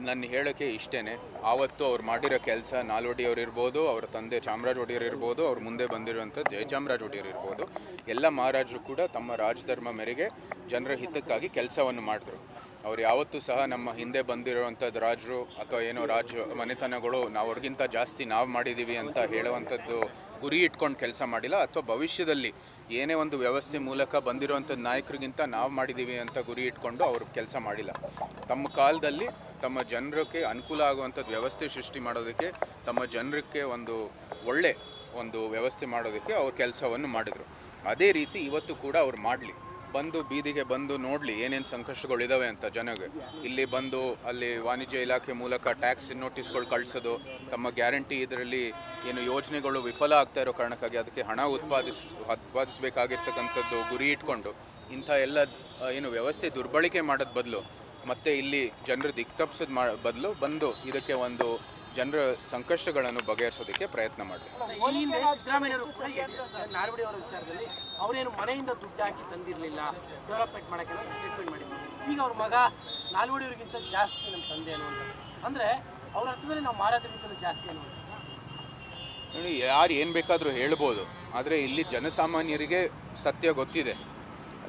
ನನ್ನ ಹೇಳೋಕ್ಕೆ ಇಷ್ಟೇ. ಆವತ್ತು ಅವ್ರು ಮಾಡಿರೋ ಕೆಲಸ ನಾಲ್ವಡಿ ಅವ್ರು ಇರ್ಬೋದು, ಅವರ ತಂದೆ ಚಾಮರಾಜ ಒಡೆಯರ್ ಇರ್ಬೋದು, ಅವ್ರು ಮುಂದೆ ಬಂದಿರುವಂಥ ಜಯಚಾಮರಾಜ ಒಡೆಯರ್ ಇರ್ಬೋದು, ಎಲ್ಲ ಮಹಾರಾಜರು ಕೂಡ ತಮ್ಮ ರಾಜಧರ್ಮ ಮೇರೆಗೆ ಜನರ ಹಿತಕ್ಕಾಗಿ ಕೆಲಸವನ್ನು ಮಾಡಿದ್ರು. ಅವ್ರು ಯಾವತ್ತೂ ಸಹ ನಮ್ಮ ಹಿಂದೆ ಬಂದಿರುವಂಥದ್ದು ರಾಜರು ಅಥವಾ ಏನೋ ರಾಜ ಮನೆತನಗಳು ಅವ್ರಿಗಿಂತ ಜಾಸ್ತಿ ನಾವು ಮಾಡಿದ್ದೀವಿ ಅಂತ ಹೇಳುವಂಥದ್ದು ಗುರಿ ಇಟ್ಕೊಂಡು ಕೆಲಸ ಮಾಡಿಲ್ಲ, ಅಥವಾ ಭವಿಷ್ಯದಲ್ಲಿ ಏನೇ ಒಂದು ವ್ಯವಸ್ಥೆ ಮೂಲಕ ಬಂದಿರುವಂಥದ್ದು ನಾಯಕರಿಗಿಂತ ನಾವು ಮಾಡಿದ್ದೀವಿ ಅಂತ ಗುರಿ ಇಟ್ಕೊಂಡು ಅವರು ಕೆಲಸ ಮಾಡಿಲ್ಲ. ತಮ್ಮ ಕಾಲದಲ್ಲಿ ತಮ್ಮ ಜನರಿಗೆ ಅನುಕೂಲ ಆಗುವಂಥದ್ದು ವ್ಯವಸ್ಥೆ ಸೃಷ್ಟಿ ಮಾಡೋದಕ್ಕೆ, ತಮ್ಮ ಜನರಿಗೆ ಒಳ್ಳೆ ವ್ಯವಸ್ಥೆ ಮಾಡೋದಕ್ಕೆ ಅವ್ರು ಕೆಲಸವನ್ನು ಮಾಡಿದರು. ಅದೇ ರೀತಿ ಇವತ್ತು ಕೂಡ ಅವ್ರು ಮಾಡಲಿ, ಬಂದು ಬೀದಿಗೆ ಬಂದು ನೋಡಲಿ ಏನೇನು ಸಂಕಷ್ಟಗಳಿದ್ದಾವೆ ಅಂತ ಜನಗೆ. ಇಲ್ಲಿ ಬಂದು ಅಲ್ಲಿ ವಾಣಿಜ್ಯ ಇಲಾಖೆ ಮೂಲಕ ಟ್ಯಾಕ್ಸ್ ನೋಟಿಸ್ಗಳು ಕಳಿಸೋದು, ತಮ್ಮ ಗ್ಯಾರಂಟಿ ಇದರಲ್ಲಿ ಏನು ಯೋಜನೆಗಳು ವಿಫಲ ಆಗ್ತಾ ಇರೋ ಕಾರಣಕ್ಕಾಗಿ ಅದಕ್ಕೆ ಹಣ ಉತ್ಪಾದಿಸಬೇಕಾಗಿರ್ತಕ್ಕಂಥದ್ದು ಗುರಿ ಇಟ್ಕೊಂಡು ಇಂಥ ಎಲ್ಲ ಏನು ವ್ಯವಸ್ಥೆ ದುರ್ಬಳಕೆ ಮಾಡೋದು ಬದಲು, ಮತ್ತು ಇಲ್ಲಿ ಜನರು ದಿಕ್ತಪ್ಸೋದು ಬದಲು ಬಂದು ಇದಕ್ಕೆ ಜನರ ಸಂಕಷ್ಟಗಳನ್ನು ಬಗೆಹರಿಸೋದಕ್ಕೆ ಪ್ರಯತ್ನ ಮಾಡಲಿ. ಅವರೇನು ಮನೆಯಿಂದ ದುಡ್ಡು ಹಾಕಿ ತಂದಿರಲಿಲ್ಲ, ಡೆವಲಪ್ಮೆಂಟ್ ಮಾಡೋಕ್ಕೆ ಟ್ರೀಟ್ಮೆಂಟ್ ಮಾಡಿದ್ರು. ಈಗ ಅವ್ರ ಮಗ ನಾಲ್ವಡಿಯವರಿಗಿಂತ ಜಾಸ್ತಿ ನಮ್ಮ ತಂದೆ ಅನ್ನುವಂಥದ್ದು, ಅಂದರೆ ಅವ್ರ ಅರ್ಥದಲ್ಲಿ ನಾವು ಮಹಾರಾಜರಿಗಿಂತ ಜಾಸ್ತಿ ಅನ್ನುವಂಥದ್ದು. ನೋಡಿ, ಯಾರು ಏನು ಬೇಕಾದರೂ ಹೇಳ್ಬೋದು, ಆದರೆ ಇಲ್ಲಿ ಜನಸಾಮಾನ್ಯರಿಗೆ ಸತ್ಯ ಗೊತ್ತಿದೆ.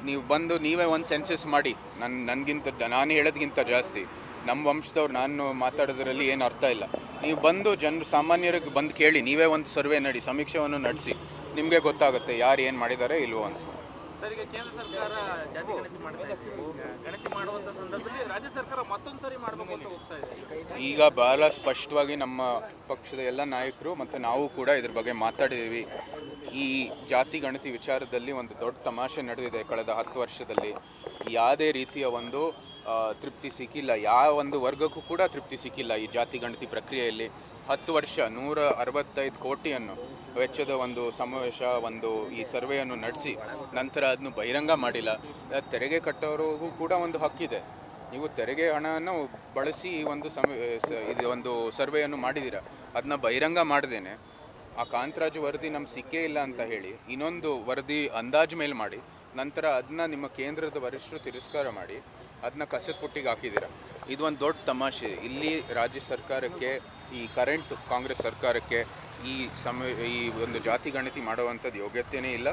ನೀವು ಬಂದು ನೀವೇ ಒಂದು ಸೆನ್ಸಸ್ ಮಾಡಿ, ನಾನು ಹೇಳೋದಕ್ಕಿಂತ ಜಾಸ್ತಿ ನಮ್ಮ ವಂಶದವ್ರು ನಾನು ಮಾತಾಡೋದ್ರಲ್ಲಿ ಏನು ಅರ್ಥ ಇಲ್ಲ. ನೀವು ಬಂದು ಸಾಮಾನ್ಯರಿಗೆ ಬಂದು ಕೇಳಿ, ನೀವೇ ಒಂದು ಸರ್ವೆ ನಡಿ, ಸಮೀಕ್ಷೆಯನ್ನು ನಡೆಸಿ, ನಿಮಗೆ ಗೊತ್ತಾಗುತ್ತೆ ಯಾರು ಏನು ಮಾಡಿದ್ದಾರೆ ಇಲ್ವೋ ಅಂತ. ಈಗ ಕೇಂದ್ರ ಸರ್ಕಾರ ಜಾತಿ ಗಣತಿ ಮಾಡುವಂಥ ಸಂದರ್ಭದಲ್ಲಿ ರಾಜ್ಯ ಸರ್ಕಾರ ಮತ್ತೊಂದು ಸರಿ ಮಾಡಬೇಕು ಅಂತ ಹೋಗ್ತಾ ಇದೆ. ಈಗ ಬಹಳ ಸ್ಪಷ್ಟವಾಗಿ ನಮ್ಮ ಪಕ್ಷದ ಎಲ್ಲ ನಾಯಕರು ಮತ್ತು ನಾವು ಕೂಡ ಇದ್ರ ಬಗ್ಗೆ ಮಾತಾಡಿದ್ದೀವಿ. ಈ ಜಾತಿ ಗಣತಿ ವಿಚಾರದಲ್ಲಿ ಒಂದು ದೊಡ್ಡ ತಮಾಷೆ ನಡೆದಿದೆ ಕಳೆದ 10 ವರ್ಷದಲ್ಲಿ. ಯಾವುದೇ ರೀತಿಯ ತೃಪ್ತಿ ಸಿಕ್ಕಿಲ್ಲ, ಯಾವ ಒಂದು ವರ್ಗಕ್ಕೂ ಕೂಡ ತೃಪ್ತಿ ಸಿಕ್ಕಿಲ್ಲ ಈ ಜಾತಿ ಗಣತಿ ಪ್ರಕ್ರಿಯೆಯಲ್ಲಿ. 10 ವರ್ಷ 165 ಕೋಟಿಯನ್ನು ವೆಚ್ಚದ ಸಮಾವೇಶ ಈ ಸರ್ವೆಯನ್ನು ನಡೆಸಿ ನಂತರ ಅದನ್ನು ಬಹಿರಂಗ ಮಾಡಿಲ್ಲ. ತೆರಿಗೆ ಕಟ್ಟೋರಿಗೂ ಕೂಡ ಹಕ್ಕಿದೆ. ನೀವು ತೆರಿಗೆ ಹಣವನ್ನು ಬಳಸಿ ಇದು ಸರ್ವೆಯನ್ನು ಮಾಡಿದ್ದೀರಾ, ಅದನ್ನ ಬಹಿರಂಗ ಮಾಡ್ದೇನೆ ಆ ಕಾಂತರಾಜು ವರದಿ ನಮ್ಗೆ ಸಿಕ್ಕೇ ಇಲ್ಲ ಅಂತ ಹೇಳಿ ಇನ್ನೊಂದು ವರದಿ ಅಂದಾಜು ಮೇಲೆ ಮಾಡಿ ನಂತರ ಅದನ್ನ ನಿಮ್ಮ ಕೇಂದ್ರದ ವರಿಷ್ಠರು ತಿರಸ್ಕಾರ ಮಾಡಿ ಅದನ್ನ ಕಸದ ಪುಟ್ಟಿಗೆ ಹಾಕಿದ್ದೀರಾ. ಇದು ಒಂದು ದೊಡ್ಡ ತಮಾಷೆ. ಇಲ್ಲಿ ರಾಜ್ಯ ಸರ್ಕಾರಕ್ಕೆ, ಈ ಕರೆಂಟ್ ಕಾಂಗ್ರೆಸ್ ಸರ್ಕಾರಕ್ಕೆ ಈ ಜಾತಿ ಗಣತಿ ಮಾಡುವಂಥದ್ದು ಯೋಗ್ಯತೆಯೇ ಇಲ್ಲ.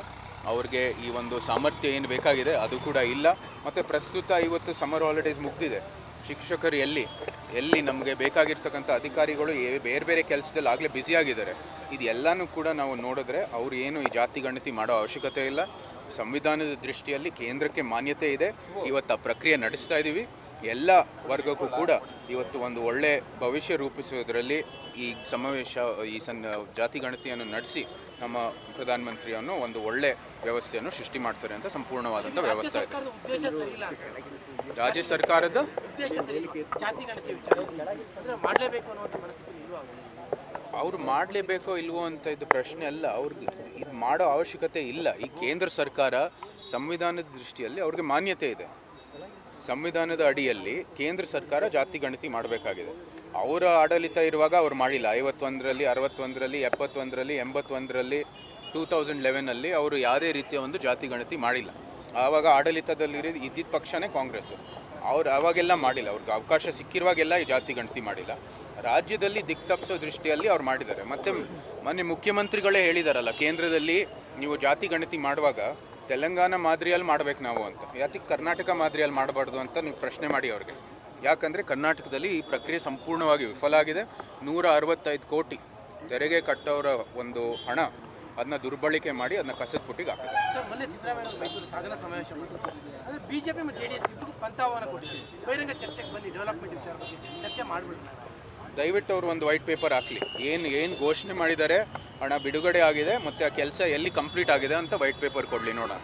ಅವ್ರಿಗೆ ಈ ಸಾಮರ್ಥ್ಯ ಏನು ಬೇಕಾಗಿದೆ ಅದು ಕೂಡ ಇಲ್ಲ. ಮತ್ತು ಪ್ರಸ್ತುತ ಇವತ್ತು ಸಮ್ಮರ್ ಹಾಲಿಡೇಸ್ ಮುಗ್ದಿದೆ. ಶಿಕ್ಷಕರು ಎಲ್ಲಿ ನಮಗೆ ಬೇಕಾಗಿರ್ತಕ್ಕಂಥ ಅಧಿಕಾರಿಗಳು ಬೇರೆ ಬೇರೆ ಕೆಲಸದಲ್ಲಿ ಆಗಲೇ ಬ್ಯುಸಿಯಾಗಿದ್ದಾರೆ. ಇದೆಲ್ಲನೂ ಕೂಡ ನಾವು ನೋಡಿದ್ರೆ ಅವ್ರು ಏನು ಈ ಜಾತಿ ಗಣತಿ ಮಾಡೋ ಅವಶ್ಯಕತೆ ಇಲ್ಲ. ಸಂವಿಧಾನದ ದೃಷ್ಟಿಯಲ್ಲಿ ಕೇಂದ್ರಕ್ಕೆ ಮಾನ್ಯತೆ ಇದೆ. ಇವತ್ತು ಆ ಪ್ರಕ್ರಿಯೆ ನಡೆಸ್ತಾ ಇದ್ದೀವಿ. ಎಲ್ಲ ವರ್ಗಕ್ಕೂ ಕೂಡ ಇವತ್ತು ಒಳ್ಳೆ ಭವಿಷ್ಯ ರೂಪಿಸುವುದರಲ್ಲಿ ಈ ಸಮಾವೇಶ ಜಾತಿ ಗಣತಿಯನ್ನು ನಡೆಸಿ ನಮ್ಮ ಪ್ರಧಾನಮಂತ್ರಿಯನ್ನು ಒಳ್ಳೆ ವ್ಯವಸ್ಥೆಯನ್ನು ಸೃಷ್ಟಿ ಮಾಡ್ತಾರೆ ಅಂತ ಸಂಪೂರ್ಣವಾದಂಥ ವ್ಯವಸ್ಥೆ ಇದೆ. ರಾಜ್ಯ ಸರ್ಕಾರದ ಅವ್ರು ಮಾಡಲೇಬೇಕೋ ಇಲ್ವೋ ಅಂತ ಇದು ಪ್ರಶ್ನೆ ಅಲ್ಲ. ಅವ್ರಿಗೆ ಇದು ಮಾಡೋ ಅವಶ್ಯಕತೆ ಇಲ್ಲ. ಈ ಕೇಂದ್ರ ಸರ್ಕಾರ ಸಂವಿಧಾನದ ದೃಷ್ಟಿಯಲ್ಲಿ ಅವ್ರಿಗೆ ಮಾನ್ಯತೆ ಇದೆ. ಸಂವಿಧಾನದ ಅಡಿಯಲ್ಲಿ ಕೇಂದ್ರ ಸರ್ಕಾರ ಜಾತಿ ಗಣತಿ ಮಾಡಬೇಕಾಗಿದೆ. ಅವರ ಆಡಳಿತ ಇರುವಾಗ ಅವ್ರು ಮಾಡಿಲ್ಲ. 51ರಲ್ಲಿ 61ರಲ್ಲಿ 71ರಲ್ಲಿ 81ರಲ್ಲಿ 2011ಲ್ಲಿ ಅವರು ಯಾವುದೇ ರೀತಿಯ ಜಾತಿ ಗಣತಿ ಮಾಡಿಲ್ಲ. ಆವಾಗ ಆಡಳಿತದಲ್ಲಿ ಇದ್ದಿದ್ದ ಪಕ್ಷನೇ ಕಾಂಗ್ರೆಸ್. ಅವ್ರು ಆವಾಗೆಲ್ಲ ಮಾಡಿಲ್ಲ. ಅವ್ರಿಗೆ ಅವಕಾಶ ಸಿಕ್ಕಿರುವಾಗೆಲ್ಲ ಈ ಜಾತಿ ಗಣತಿ ಮಾಡಿಲ್ಲ. ರಾಜ್ಯದಲ್ಲಿ ದಿಕ್ತಪ್ಸೋ ದೃಷ್ಟಿಯಲ್ಲಿ ಅವ್ರು ಮಾಡಿದ್ದಾರೆ. ಮತ್ತು ಮೊನ್ನೆ ಮುಖ್ಯಮಂತ್ರಿಗಳೇ ಹೇಳಿದಾರಲ್ಲ, ಕೇಂದ್ರದಲ್ಲಿ ನೀವು ಜಾತಿ ಗಣತಿ ಮಾಡುವಾಗ ತೆಲಂಗಾಣ ಮಾದರಿಯಲ್ಲಿ ಮಾಡಬೇಕು ನಾವು ಅಂತ, ಯಾಕೆ ಕರ್ನಾಟಕ ಮಾದರಿಯಲ್ಲಿ ಮಾಡಬಾರ್ದು ಅಂತ ನೀವು ಪ್ರಶ್ನೆ ಮಾಡಿ ಅವ್ರಿಗೆ. ಯಾಕಂದರೆ ಕರ್ನಾಟಕದಲ್ಲಿ ಈ ಪ್ರಕ್ರಿಯೆ ಸಂಪೂರ್ಣವಾಗಿ ವಿಫಲ ಆಗಿದೆ. 165 ಕೋಟಿ ತೆರಿಗೆ ಕಟ್ಟೋರ ಹಣ ಅದನ್ನ ದುರ್ಬಳಕೆ ಮಾಡಿ ಅದನ್ನ ಕಸದ ಪುಟ್ಟಿಗೆ ಹಾಕಿದೆ. ಮೊನ್ನೆ ಸಿದ್ದರಾಮಯ್ಯ ಮೈಸೂರು ಸಾಧನಾ ಸಮಾವೇಶ ಅಂದರೆ ಬಿಜೆಪಿ ಮತ್ತು JDS ಇಬ್ಬರು ಪಂಥವನ್ನು ಕೊಟ್ಟಿದೆ. ಬಹಿರಂಗ ಚರ್ಚೆಗೆ ಬಂದು ಡೆವಲಪ್ಮೆಂಟ್ ವಿಚಾರ ಬಗ್ಗೆ ಚರ್ಚೆ ಮಾಡಿಬಿಡ್ತಾರೆ. ದಯವಿಟ್ಟು ಅವರು ವೈಟ್ ಪೇಪರ್ ಹಾಕಲಿ. ಏನು ಘೋಷಣೆ ಮಾಡಿದ್ದಾರೆ, ಹಣ ಬಿಡುಗಡೆ ಆಗಿದೆ ಮತ್ತು ಆ ಕೆಲಸ ಎಲ್ಲಿ ಕಂಪ್ಲೀಟ್ ಆಗಿದೆ ಅಂತ ವೈಟ್ ಪೇಪರ್ ಕೊಡಲಿ, ನೋಡೋಣ.